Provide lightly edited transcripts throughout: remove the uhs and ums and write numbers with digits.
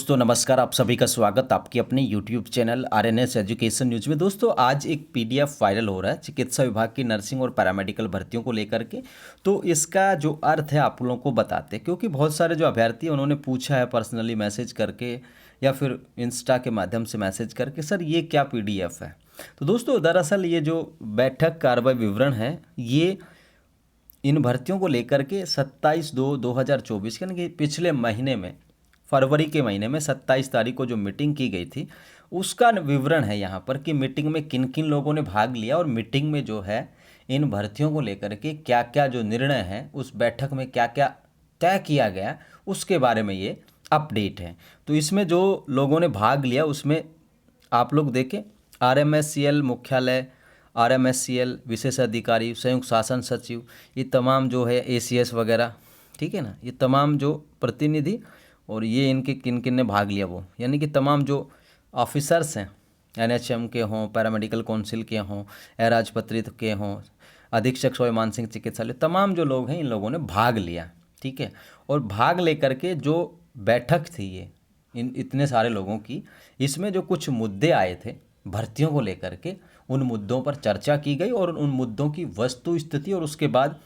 दोस्तों नमस्कार, आप सभी का स्वागत आपके अपने YouTube channel RNS education news में। दोस्तों आज एक PDF वायरल हो रहा है चिकित्सा विभाग की नर्सिंग और पैरामेडिकल भर्तियों को लेकर के। तो इसका जो अर्थ है आप लोगों को बताते हैं, क्योंकि बहुत सारे जो अभ्यर्थी हैं उन्होंने पूछा है पर्सनली मैसेज करके या फिर इंस्टा के माध्यम से मैसेज करके, सर ये क्या PDF है। तो दोस्तों दरअसल ये जो बैठक कार्रवाई विवरण है ये इन भर्तियों को लेकर के 27/2/2024 यानी कि पिछले महीने में फरवरी के महीने में 27 तारीख को जो मीटिंग की गई थी उसका विवरण है यहाँ पर कि मीटिंग में किन किन लोगों ने भाग लिया और मीटिंग में जो है इन भर्तियों को लेकर के क्या क्या जो निर्णय है उस बैठक में क्या क्या तय किया गया उसके बारे में ये अपडेट है। तो इसमें जो लोगों ने भाग लिया उसमें आप लोग देखें RMSCL मुख्यालय, RMSCL विशेष अधिकारी, संयुक्त शासन सचिव, ये तमाम जो है ACS वगैरह, ठीक है ना, ये तमाम जो प्रतिनिधि और ये इनके किन किन ने भाग लिया वो, यानी कि तमाम जो ऑफिसर्स हैं NHM के हों, पैरामेडिकल काउंसिल के हों, अराजपत्रित के हों, अधीक्षक स्वास्थ्य मानसिक चिकित्सालय, तमाम जो लोग हैं इन लोगों ने भाग लिया, ठीक है। और भाग लेकर के जो बैठक थी ये इन इतने सारे लोगों की, इसमें जो कुछ मुद्दे आए थे भर्तियों को लेकर के उन मुद्दों पर चर्चा की गई और उन मुद्दों की वस्तु स्थिति और उसके बाद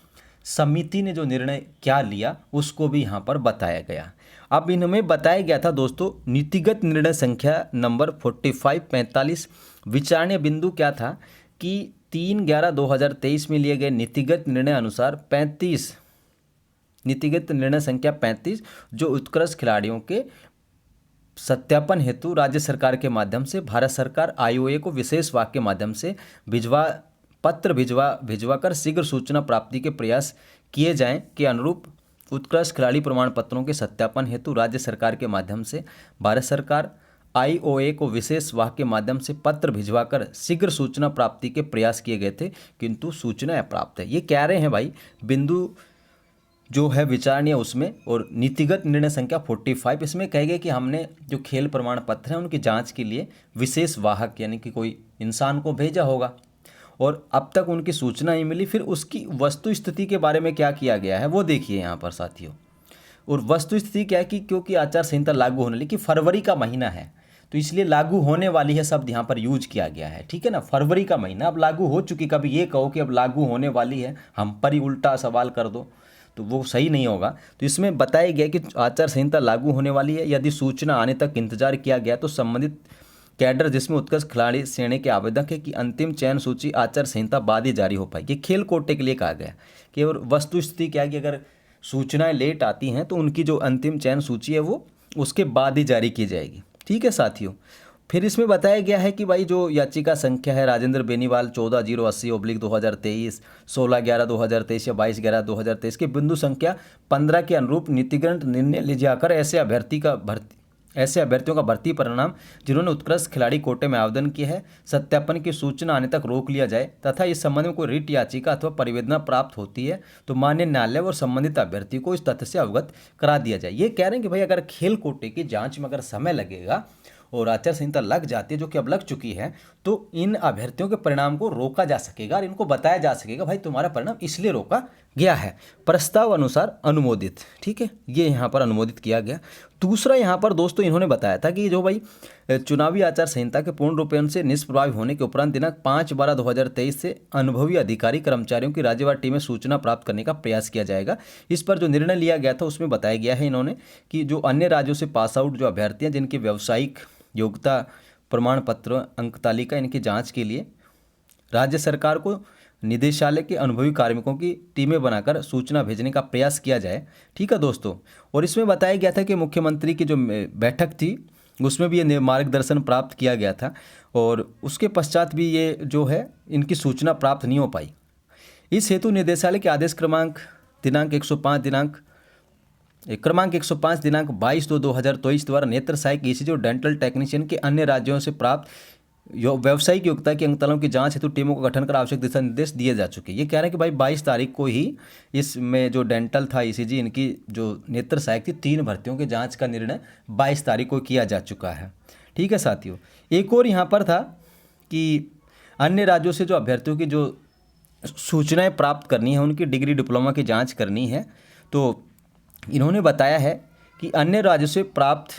समिति ने जो निर्णय क्या लिया उसको भी यहाँ पर बताया गया। अब इनमें बताया गया था दोस्तों नीतिगत निर्णय संख्या नंबर 4545। विचारणीय बिंदु क्या था कि 3/11/2023 में लिए गए नीतिगत निर्णय अनुसार 35 नीतिगत निर्णय संख्या 35 जो उत्कृष्ट खिलाड़ियों के सत्यापन हेतु राज्य सरकार के माध्यम से भारत सरकार IOA को विशेष वाक्य के माध्यम से भिजवाकर शीघ्र सूचना प्राप्ति के प्रयास किए जाएं के अनुरूप उत्कृष्ट खिलाड़ी प्रमाण पत्रों के सत्यापन हेतु राज्य सरकार के माध्यम से भारत सरकार IOA को विशेष वाक्य के माध्यम से पत्र भिजवाकर शीघ्र सूचना प्राप्ति के प्रयास किए गए थे, किंतु सूचना अप्राप्त है। ये कह रहे हैं भाई बिंदु जो है विचारणीय उसमें। और नीतिगत निर्णय संख्या 45 इसमें कह गए कि हमने जो खेल प्रमाण पत्र हैं उनकी जांच के लिए विशेष वाहक यानी कि कोई इंसान को भेजा होगा और अब तक उनकी सूचना नहीं मिली। फिर उसकी वस्तु स्थिति के बारे में क्या किया गया है वो देखिए यहाँ पर साथियों। और वस्तु स्थिति क्या है कि क्योंकि आचार संहिता लागू होने लगी, फरवरी का महीना है तो इसलिए लागू होने वाली है शब्द यहाँ पर यूज किया गया है, ठीक है ना। फरवरी का महीना अब लागू हो चुकी, कभी ये कहो कि अब लागू होने वाली है, हम पर ही उल्टा सवाल कर दो तो वो सही नहीं होगा। तो इसमें बताया गया कि आचार संहिता लागू होने वाली है, यदि सूचना आने तक इंतजार किया गया तो संबंधित कैडर जिसमें उत्कृष्ट खिलाड़ी श्रेणी के आवेदक है कि अंतिम चयन सूची आचार संहिता बाद ही जारी हो पाएगी। खेल कोटे के लिए कहा गया कि और वस्तु स्थिति क्या है कि अगर सूचनाएं लेट आती हैं तो उनकी जो अंतिम चयन सूची है वो उसके बाद ही जारी की जाएगी, ठीक है साथियों। फिर इसमें बताया गया है कि भाई जो याचिका संख्या है राजेंद्र बेनीवाल 14/080/2023, 16/11/2023 या 22/11/2023 के बिंदु संख्या 15 के अनुरूप नीतिगत निर्णय ले जाकर ऐसे अभ्यर्थियों का भर्ती परिणाम जिन्होंने उत्कृष्ट खिलाड़ी कोटे में आवेदन किया है सत्यापन की सूचना आने तक रोक लिया जाए तथा इस संबंध में कोई रिट याचिका अथवा परिवेदना प्राप्त होती है तो माननीय न्यायालय और संबंधित अभ्यर्थी को इस तथ्य से अवगत करा दिया जाए। ये कह रहे हैं कि भाई अगर खेल कोटे की जांच में अगर समय लगेगा और आचार संहिता लग जाती है जो कि अब लग चुकी है तो इन अभ्यर्थियों के परिणाम को रोका जा सकेगा और इनको बताया जा सकेगा भाई तुम्हारा परिणाम इसलिए रोका गया है, प्रस्ताव अनुसार अनुमोदित, ठीक है। ये यहाँ पर अनुमोदित किया गया। दूसरा यहाँ पर दोस्तों इन्होंने बताया था कि जो भाई चुनावी आचार संहिता के पूर्ण रूपेण से निष्प्रभावी होने के उपरांत दिनांक 5/12/2023 से अनुभवी अधिकारी कर्मचारियों की राज्यवार टीम में सूचना प्राप्त करने का प्रयास किया जाएगा। इस पर जो निर्णय लिया गया था उसमें बताया गया है इन्होंने कि जो अन्य राज्यों से पास आउट जो अभ्यर्थी हैं जिनकी व्यावसायिक योग्यता प्रमाण पत्र अंक तालिका इनकी जांच के लिए राज्य सरकार को निदेशालय के अनुभवी कार्मिकों की टीमें बनाकर सूचना भेजने का प्रयास किया जाए, ठीक है दोस्तों। और इसमें बताया गया था कि मुख्यमंत्री की जो बैठक थी उसमें भी ये मार्गदर्शन प्राप्त किया गया था और उसके पश्चात भी ये जो है इनकी सूचना प्राप्त नहीं हो पाई। इस हेतु निदेशालय के आदेश क्रमांक 105 दिनांक 22/2/2023 द्वारा नेत्र सहायक ECG और डेंटल टेक्नीशियन के अन्य राज्यों से प्राप्त व्यावसायिक योग्यता की अंकतालों की जांच हेतु टीमों का गठन कर आवश्यक दिशा निर्देश दिए जा चुके। ये कह रहे हैं कि भाई 22 तारीख को ही इसमें जो डेंटल था ECG इनकी जो नेत्र सहायक थी 3 भर्तियों के जांच का निर्णय 22 तारीख को किया जा चुका है, ठीक है साथियों। एक और यहाँ पर था कि अन्य राज्यों से जो अभ्यर्थियों की जो सूचनाएँ प्राप्त करनी है उनकी डिग्री डिप्लोमा की जाँच करनी है तो इन्होंने बताया है कि अन्य राज्यों से प्राप्त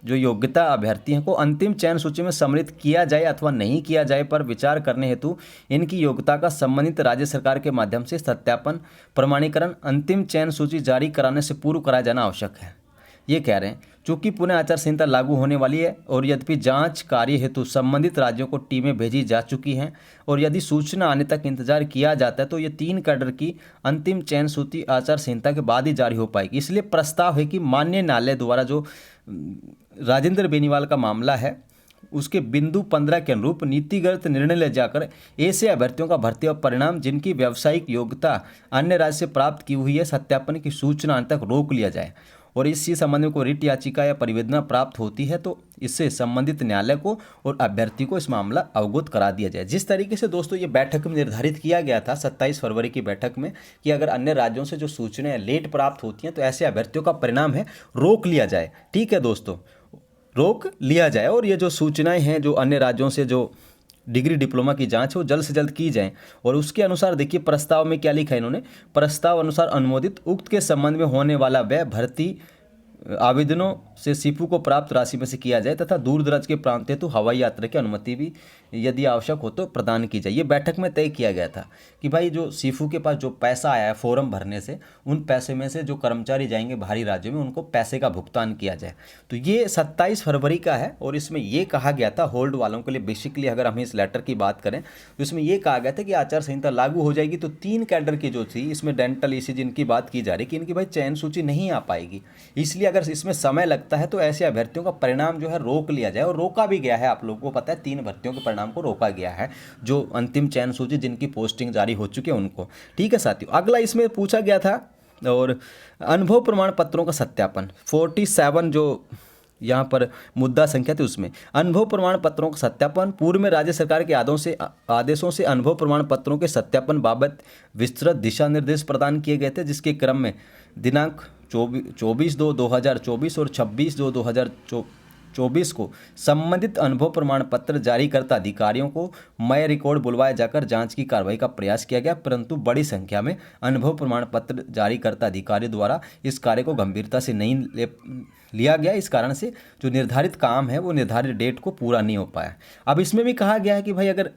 जो योग्यता अभ्यर्थी हैं को अंतिम चयन सूची में सम्मिलित किया जाए अथवा नहीं किया जाए पर विचार करने हेतु इनकी योग्यता का संबंधित राज्य सरकार के माध्यम से सत्यापन प्रमाणीकरण अंतिम चयन सूची जारी कराने से पूर्व कराया जाना आवश्यक है। ये कह रहे हैं चूंकि पुनः आचार संहिता लागू होने वाली है और यद्यपि जांच कार्य हेतु संबंधित राज्यों को टीमें भेजी जा चुकी हैं और यदि सूचना आने तक इंतजार किया जाता है तो ये 3 कैडर की अंतिम चयन सूची आचार संहिता के बाद ही जारी हो पाएगी। इसलिए प्रस्ताव है कि माननीय न्यायालय द्वारा जो राजेंद्र बेनीवाल का मामला है उसके बिंदु 15 के अनुरूप नीतिगत निर्णय ले जाकर ऐसे अभ्यर्थियों का भर्ती और परिणाम जिनकी व्यावसायिक योग्यता अन्य राज्य से प्राप्त की हुई है सत्यापन की सूचना आने तक रोक लिया जाए और इसी संबंध में कोई रिट याचिका या परिवेदना प्राप्त होती है तो इससे संबंधित न्यायालय को और अभ्यर्थी को इस मामला अवगत करा दिया जाए। जिस तरीके से दोस्तों ये बैठक में निर्धारित किया गया था 27 फरवरी की बैठक में कि अगर अन्य राज्यों से जो सूचनाएं लेट प्राप्त होती हैं तो ऐसे अभ्यर्थियों का परिणाम है रोक लिया जाए। ठीक है दोस्तों, रोक लिया जाए और ये जो सूचनाएं हैं जो अन्य राज्यों से जो डिग्री डिप्लोमा की जांच है वो जल्द से जल्द की जाए। और उसके अनुसार देखिए प्रस्ताव में क्या लिखा है इन्होंने, प्रस्ताव अनुसार अनुमोदित उक्त के संबंध में होने वाला व्यय भर्ती आवेदनों से सीफू को प्राप्त राशि में से किया जाए तथा दूर दराज के प्रांत हेतु हवाई यात्रा की अनुमति भी यदि आवश्यक हो तो प्रदान की जाए। ये बैठक में तय किया गया था कि भाई जो सीफू के पास जो पैसा आया है फॉर्म भरने से उन पैसे में से जो कर्मचारी जाएंगे बाहरी राज्यों में उनको पैसे का भुगतान किया जाए। तो ये 27 फरवरी का है और इसमें ये कहा गया था होल्ड वालों के लिए बेसिकली अगर हम इस लेटर की बात करें तो इसमें ये कहा गया था कि आचार संहिता लागू हो जाएगी तो 3 कैडर की जो थी इसमें डेंटल ईसीजी इनकी बात की जा रही कि इनकी भाई चयन सूची नहीं आ पाएगी, इसलिए अगर इसमें समय लगता है तो ऐसे अभ्यर्थियों का परिणाम जो है रोक लिया जाए। और रोका भी गया है, आप लोगों को पता है 3 भर्तियों के परिणाम को रोका गया है जो अंतिम चयन सूची जिनकी पोस्टिंग जारी हो चुकी है उनको। ठीक है साथियों, अगला इसमें पूछा गया था और अनुभव प्रमाण पत्रों का सत्यापन 47 जो यहाँ पर मुद्दा संख्या थी उसमें अनुभव प्रमाण पत्रों का सत्यापन। पूर्व में राज्य सरकार के आदेशों से अनुभव प्रमाण पत्रों के सत्यापन बाबत विस्तृत दिशा निर्देश प्रदान किए गए थे जिसके क्रम में दिनांक 24/2/2024 और 26/2/2024 को संबंधित अनुभव प्रमाण पत्र जारीकर्ता अधिकारियों को मय रिकॉर्ड बुलवाया जाकर जांच की कार्रवाई का प्रयास किया गया, परंतु बड़ी संख्या में अनुभव प्रमाण पत्र जारीकर्ता अधिकारियों द्वारा इस कार्य को गंभीरता से नहीं लिया गया। इस कारण से जो निर्धारित काम है वो निर्धारित डेट को पूरा नहीं हो पाया। अब इसमें भी कहा गया है कि भाई अगर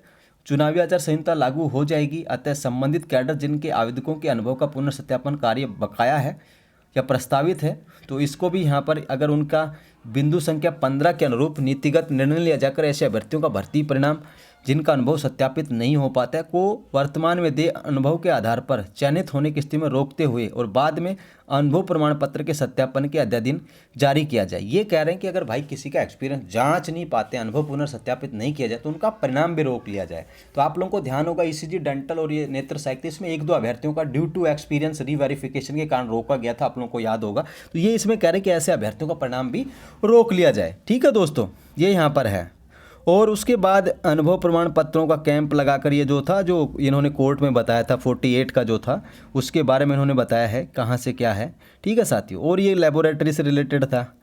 चुनावी आचार संहिता लागू हो जाएगी अतः संबंधित कैडर जिनके आवेदकों के अनुभव का पुनर्सत्यापन कार्य बकाया है या प्रस्तावित है तो इसको भी यहाँ पर अगर उनका बिंदु संख्या 15 के अनुरूप नीतिगत निर्णय लिया जाकर ऐसे अभ्यर्थियों का भर्ती परिणाम जिनका अनुभव सत्यापित नहीं हो पाता है को वर्तमान में दे अनुभव के आधार पर चयनित होने की स्थिति में रोकते हुए और बाद में अनुभव प्रमाण पत्र के सत्यापन के अध्यादेश जारी किया जाए। ये कह रहे हैं कि अगर भाई किसी का एक्सपीरियंस जांच नहीं पाते, अनुभव पुनर्सत्यापित नहीं किया जाए तो उनका परिणाम भी रोक लिया जाए। तो आप लोगों को ध्यान होगा ईसीजी डेंटल और ये नेत्र साहित्य इसमें 1-2 अभ्यर्थियों का ड्यू टू एक्सपीरियंस रीवेरिफिकेशन के कारण रोका गया था, आप लोगों को याद होगा। तो ये इसमें कह रहे हैं कि ऐसे अभ्यर्थियों का परिणाम भी रोक लिया जाए। ठीक है दोस्तों, ये यहाँ पर है। और उसके बाद अनुभव प्रमाण पत्रों का कैंप लगाकर ये जो था जो इन्होंने कोर्ट में बताया था 48 का जो था उसके बारे में इन्होंने बताया है कहाँ से क्या है। ठीक है साथियों, और ये लेबोरेटरी से रिलेटेड था।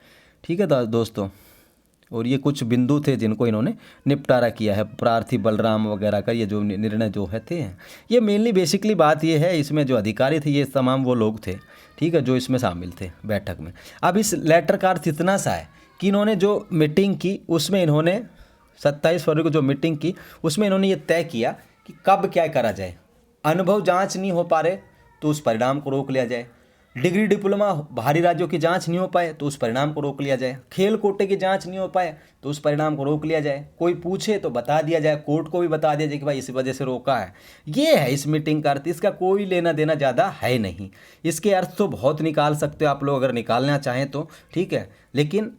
ठीक है दोस्तों, और ये कुछ बिंदु थे जिनको इन्होंने निपटारा किया है, प्रार्थी बलराम वगैरह का ये जो निर्णय जो है थे। ये मेनली बेसिकली बात ये है इसमें जो अधिकारी थे ये तमाम वो लोग थे, ठीक है, जो इसमें शामिल थे बैठक में। अब इस लेटर का अर्थ इतना सा है कि इन्होंने जो मीटिंग की उसमें इन्होंने 27 फरवरी को जो मीटिंग की उसमें इन्होंने ये तय किया कि कब क्या करा जाए। अनुभव जांच नहीं हो पा रहे तो उस परिणाम को रोक लिया जाए, डिग्री डिप्लोमा बाहरी राज्यों की जांच नहीं हो पाए तो उस परिणाम को रोक लिया जाए, खेल कोटे की जांच नहीं हो पाए तो उस परिणाम को रोक लिया जाए, कोई पूछे तो बता दिया जाए, कोर्ट को भी बता दिया जाए कि भाई इस वजह से रोका है। ये है इस मीटिंग का अर्थ, इसका कोई लेना देना ज़्यादा है नहीं। इसके अर्थ तो बहुत निकाल सकते हो आप लोग अगर निकालना चाहें तो, ठीक है, लेकिन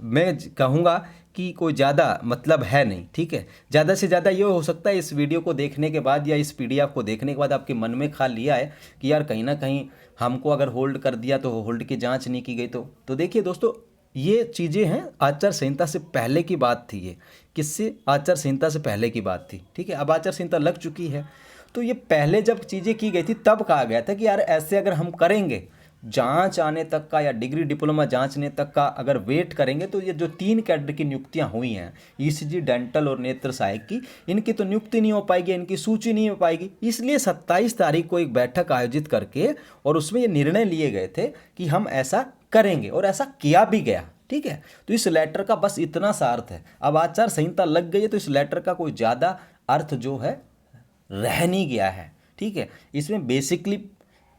मैं कहूँगा कि कोई ज़्यादा मतलब है नहीं। ठीक है, ज़्यादा से ज़्यादा ये हो सकता है इस वीडियो को देखने के बाद या इस पीडीएफ को देखने के बाद आपके मन में ख्याल लिया है कि यार कहीं ना कहीं हमको अगर होल्ड कर दिया तो होल्ड की जांच नहीं की गई तो देखिए दोस्तों ये चीज़ें हैं आचार संहिता से पहले की बात थी। ये किससे? आचार संहिता से पहले की बात थी। ठीक है, अब आचार संहिता लग चुकी है तो ये पहले जब चीज़ें की गई थी तब कहा गया था कि यार ऐसे अगर हम करेंगे जांच आने तक का या डिग्री डिप्लोमा जांचने तक का अगर वेट करेंगे तो ये जो 3 कैडर की नियुक्तियां हुई हैं ईसीजी डेंटल और नेत्र सहायक की, इनकी तो नियुक्ति नहीं हो पाएगी, इनकी सूची नहीं हो पाएगी। इसलिए 27 तारीख को एक बैठक आयोजित करके और उसमें ये निर्णय लिए गए थे कि हम ऐसा करेंगे और ऐसा किया भी गया। ठीक है। तो इस लेटर का बस इतना सा अर्थ है। अब आचार संहिता लग गई है तो इस लेटर का कोई ज़्यादा अर्थ जो है रह नहीं गया है, ठीक है। इसमें बेसिकली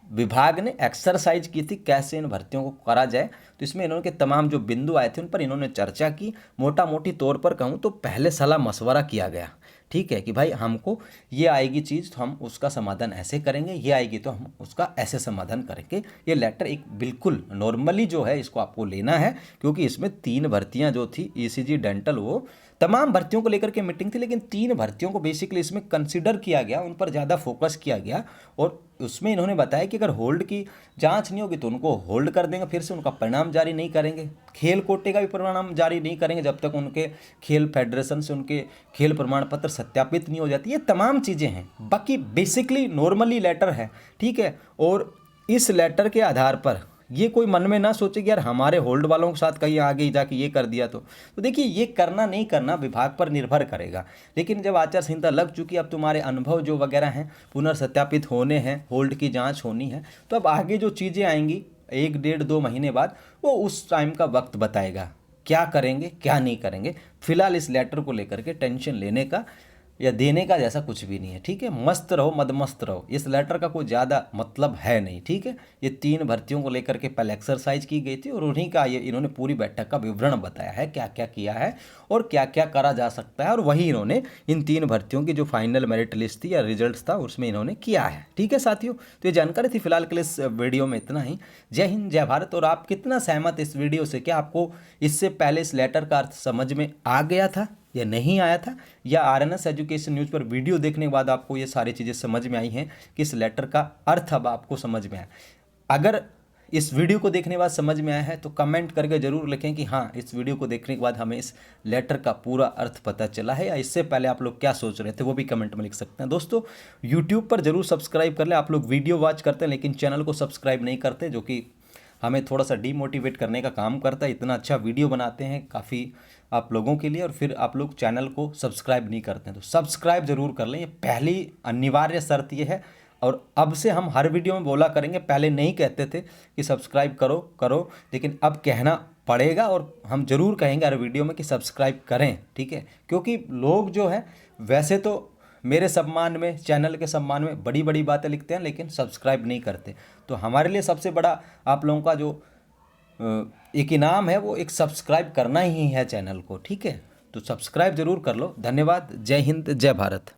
विभाग ने एक्सरसाइज की थी कैसे इन भर्तियों को करा जाए, तो इसमें इन्होंने के तमाम जो बिंदु आए थे उन पर इन्होंने चर्चा की। मोटा मोटी तौर पर कहूँ तो पहले सलाह मशवरा किया गया, ठीक है, कि भाई हमको ये आएगी चीज़ तो हम उसका समाधान ऐसे करेंगे, ये आएगी तो हम उसका ऐसे समाधान करेंगे। ये लेटर एक बिल्कुल नॉर्मली जो है इसको आपको लेना है, क्योंकि इसमें 3 भर्तियां जो थी ईसीजी डेंटल, वो तमाम भर्तियों को लेकर के मीटिंग थी, लेकिन 3 भर्तियों को बेसिकली इसमें कंसिडर किया गया, उन पर ज़्यादा फोकस किया गया। और उसमें इन्होंने बताया कि अगर होल्ड की जांच नहीं होगी तो उनको होल्ड कर देंगे, फिर से उनका परिणाम जारी नहीं करेंगे। खेल कोटे का भी परिणाम जारी नहीं करेंगे जब तक उनके खेल फेडरेशन से उनके खेल प्रमाण पत्र सत्यापित नहीं हो जाती। ये तमाम चीज़ें हैं, बाकी बेसिकली नॉर्मली लेटर है, ठीक है। और इस लेटर के आधार पर ये कोई मन में ना सोचे कि यार हमारे होल्ड वालों के साथ कहीं आगे जाके ये कर दिया तो देखिए ये करना नहीं करना विभाग पर निर्भर करेगा। लेकिन जब आचार संहिता लग चुकी, अब तुम्हारे अनुभव जो वगैरह हैं पुनर्सत्यापित होने हैं, होल्ड की जांच होनी है, तो अब आगे जो चीज़ें आएंगी 1 डेढ़ 2 महीने बाद वो उस टाइम का वक्त बताएगा क्या करेंगे क्या नहीं करेंगे। फिलहाल इस लेटर को लेकर के टेंशन लेने का या देने का जैसा कुछ भी नहीं है, ठीक है। मस्त रहो मदमस्त रहो, इस लेटर का कोई ज़्यादा मतलब है नहीं, ठीक है। ये 3 भर्तियों को लेकर के पहले एक्सरसाइज की गई थी और उन्हीं का ये इन्होंने पूरी बैठक का विवरण बताया है, क्या क्या किया है और क्या क्या करा जा सकता है, और वही इन्होंने इन 3 भर्तियों की जो फाइनल मेरिट लिस्ट थी या रिजल्ट था उसमें इन्होंने किया है, ठीक है साथियों। तो ये जानकारी थी फिलहाल के लिए इस वीडियो में इतना ही। जय हिंद जय भारत। और आप कितना सहमत इस वीडियो से, क्या आपको इससे पहले इस लेटर का अर्थ समझ में आ गया था या नहीं आया था, या आरएनएस एजुकेशन न्यूज़ पर वीडियो देखने के बाद आपको ये सारी चीज़ें समझ में आई हैं कि इस लेटर का अर्थ अब आपको समझ में आया। अगर इस वीडियो को देखने के बाद समझ में आया है तो कमेंट करके ज़रूर लिखें कि हाँ, इस वीडियो को देखने के बाद हमें इस लेटर का पूरा अर्थ पता चला है, या इससे पहले आप लोग क्या सोच रहे थे वो भी कमेंट में लिख सकते हैं। दोस्तों यूट्यूब पर ज़रूर सब्सक्राइब कर लें। आप लोग वीडियो वॉच करते हैं लेकिन चैनल को सब्सक्राइब नहीं करते, जो कि हमें थोड़ा सा डीमोटिवेट करने का काम करता है। इतना अच्छा वीडियो बनाते हैं काफ़ी आप लोगों के लिए और फिर आप लोग चैनल को सब्सक्राइब नहीं करते हैं, तो सब्सक्राइब ज़रूर कर लें। ये पहली अनिवार्य शर्त ये है, और अब से हम हर वीडियो में बोला करेंगे। पहले नहीं कहते थे कि सब्सक्राइब करो करो, लेकिन अब कहना पड़ेगा और हम ज़रूर कहेंगे हर वीडियो में कि सब्सक्राइब करें, ठीक है। क्योंकि लोग जो है वैसे तो मेरे सम्मान में, चैनल के सम्मान में बड़ी बड़ी बातें लिखते हैं लेकिन सब्सक्राइब नहीं करते। तो हमारे लिए सबसे बड़ा आप लोगों का जो एक इनाम है वो एक सब्सक्राइब करना ही है चैनल को, ठीक है। तो सब्सक्राइब ज़रूर कर लो। धन्यवाद। जय हिंद जय भारत।